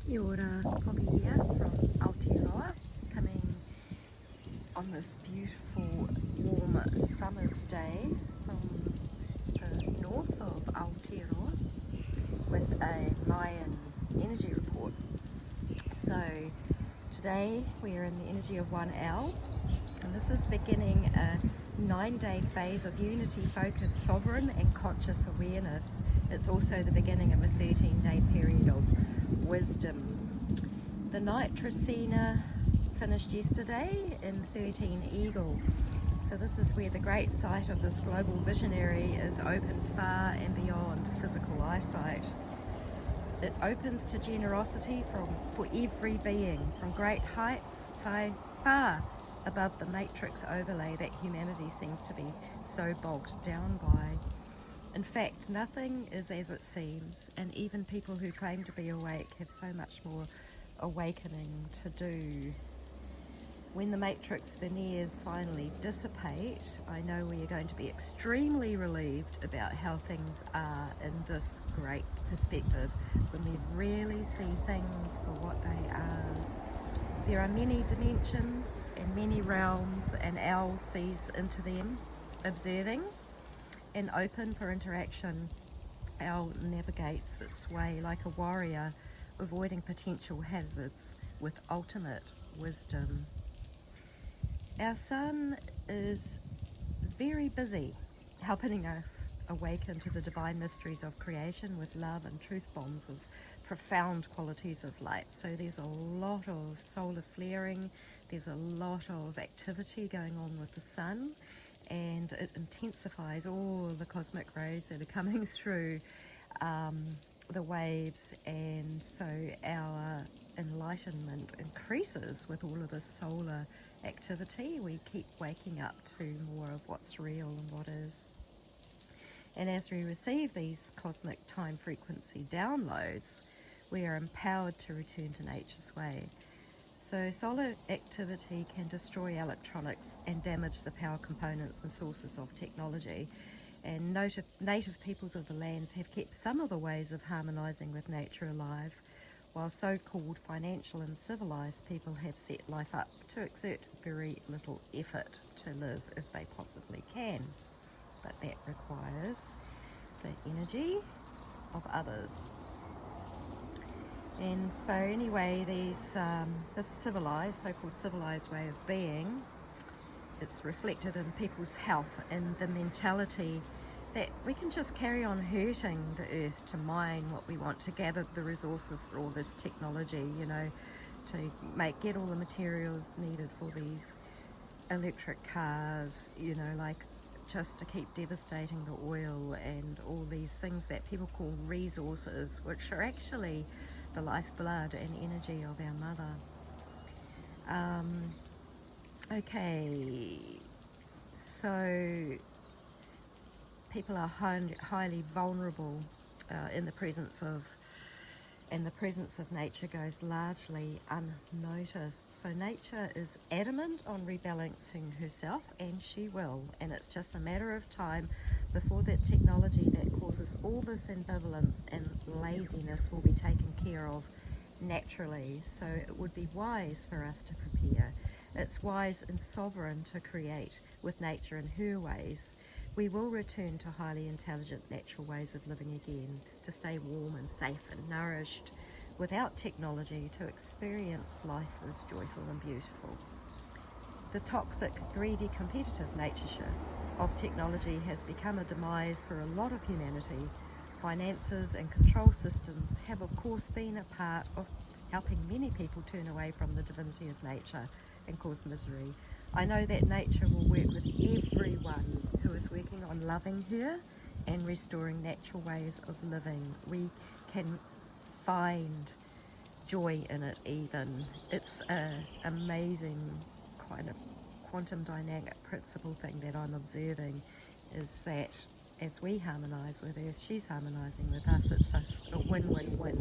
Kia ora, Poppy here from Aotearoa, coming on this beautiful warm summer's day from the north of Aotearoa with a Mayan energy report. So today we are in the energy of 1L, and this is beginning a 9-day phase of unity, focus, sovereign and conscious awareness. It's also the beginning of a 13-day period of wisdom. The night trecena finished yesterday in 13 Eagle. So this is where the great sight of this global visionary is open far and beyond physical eyesight. It opens to generosity for every being, from great heights far above the matrix overlay that humanity seems to be so bogged down by. In fact, nothing is as it seems, and even people who claim to be awake have so much more awakening to do. When the matrix veneers finally dissipate, I know we are going to be extremely relieved about how things are in this great perspective, when we really see things for what they are. There are many dimensions and many realms, and Al sees into them, observing and open for interaction. Al navigates its way like a warrior, avoiding potential hazards with ultimate wisdom. Our sun is very busy helping us awaken to the divine mysteries of creation with love and truth bombs of profound qualities of light. So there's a lot of solar flaring, there's a lot of activity going on with the sun, and it intensifies all the cosmic rays that are coming through the waves, and so our enlightenment increases with all of this solar activity. We keep waking up to more of what's real and what is. And as we receive these cosmic time frequency downloads, we are empowered to return to nature's way. So solar activity can destroy electronics and damage the power components and sources of technology. And native peoples of the lands have kept some of the ways of harmonizing with nature alive, while so-called financial and civilized people have set life up to exert very little effort to live if they possibly can. But that requires the energy of others. And so anyway, this civilized, so-called civilized way of being, it's reflected in people's health and the mentality that we can just carry on hurting the earth to mine what we want, to gather the resources for all this technology, to get all the materials needed for these electric cars, just to keep devastating the oil and all these things that people call resources, which are actually the lifeblood and energy of our mother. Okay, so people are highly vulnerable in the presence of, and the presence of nature goes largely unnoticed. So nature is adamant on rebalancing herself, and she will, and it's just a matter of time before that technology that causes all this ambivalence and laziness will be taken care of naturally. So it would be wise for us to prepare. It's wise and sovereign to create with nature in her ways. We will return to highly intelligent natural ways of living again, to stay warm and safe and nourished without technology, to experience life as joyful and beautiful. The toxic, greedy, competitive nature of technology has become a demise for a lot of humanity. Finances and control systems have of course been a part of helping many people turn away from the divinity of nature and cause misery. I know that nature will work with everyone who is working on loving her and restoring natural ways of living. We can find joy in it even. It's an amazing kind of quantum dynamic principle thing that I'm observing, is that as we harmonize with Earth, she's harmonizing with us. It's just a win-win-win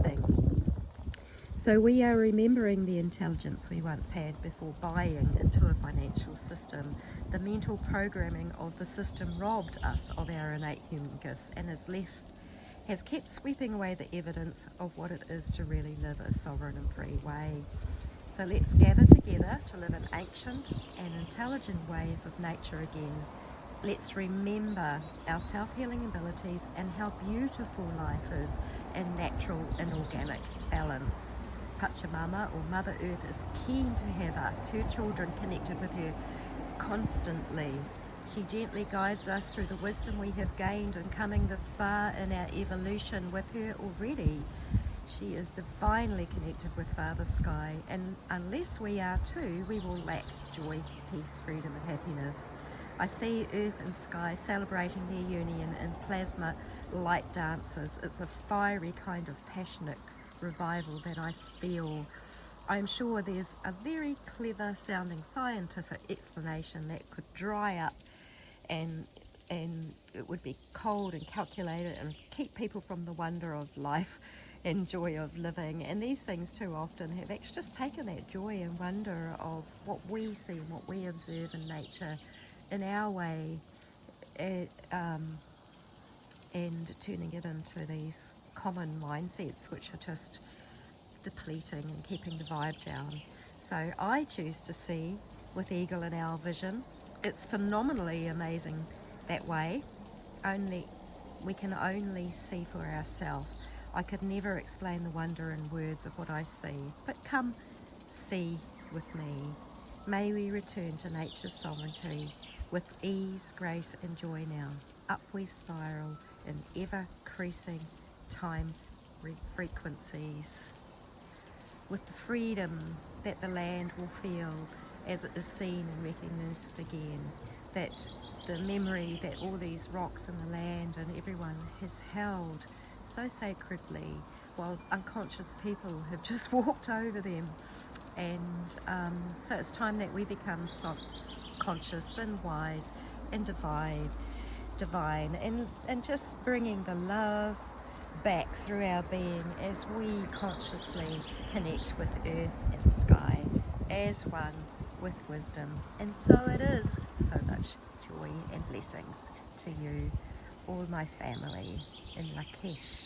thing. So we are remembering the intelligence we once had before buying into a financial system. The mental programming of the system robbed us of our innate human gifts and has left has kept sweeping away the evidence of what it is to really live a sovereign and free way. So let's gather together to live in ancient and intelligent ways of nature again. Let's remember our self-healing abilities and how beautiful life is in natural and organic balance. Pachamama, or Mother Earth, is keen to have us, her children, connected with her constantly. She gently guides us through the wisdom we have gained in coming this far in our evolution with her already. She is divinely connected with Father Sky, and unless we are too, we will lack joy, peace, freedom and happiness. I see Earth and Sky celebrating their union in plasma light dances. It's a fiery kind of passionate revival that I feel. I'm sure there's a very clever sounding scientific explanation that could dry up and it would be cold and calculated and keep people from the wonder of life and joy of living. And these things too often have actually just taken that joy and wonder of what we see and what we observe in nature in our way, and turning it into these common mindsets which are just depleting and keeping the vibe down. So I choose to see with Eagle in our vision. It's phenomenally amazing that way. We can only see for ourselves. I could never explain the wonder in words of what I see, but come see with me. May we return to nature's sovereignty with ease, grace and joy now. Up we spiral in ever-increasing time frequencies, with the freedom that the land will feel as it is seen and recognised again, that the memory that all these rocks in the land and everyone has held so sacredly while unconscious people have just walked over them. And so it's time that we become conscious and wise and divine and just bringing the love back through our being as we consciously connect with earth and sky as one with wisdom. And so it is. So much joy and blessings to you, all my family in Lakesh.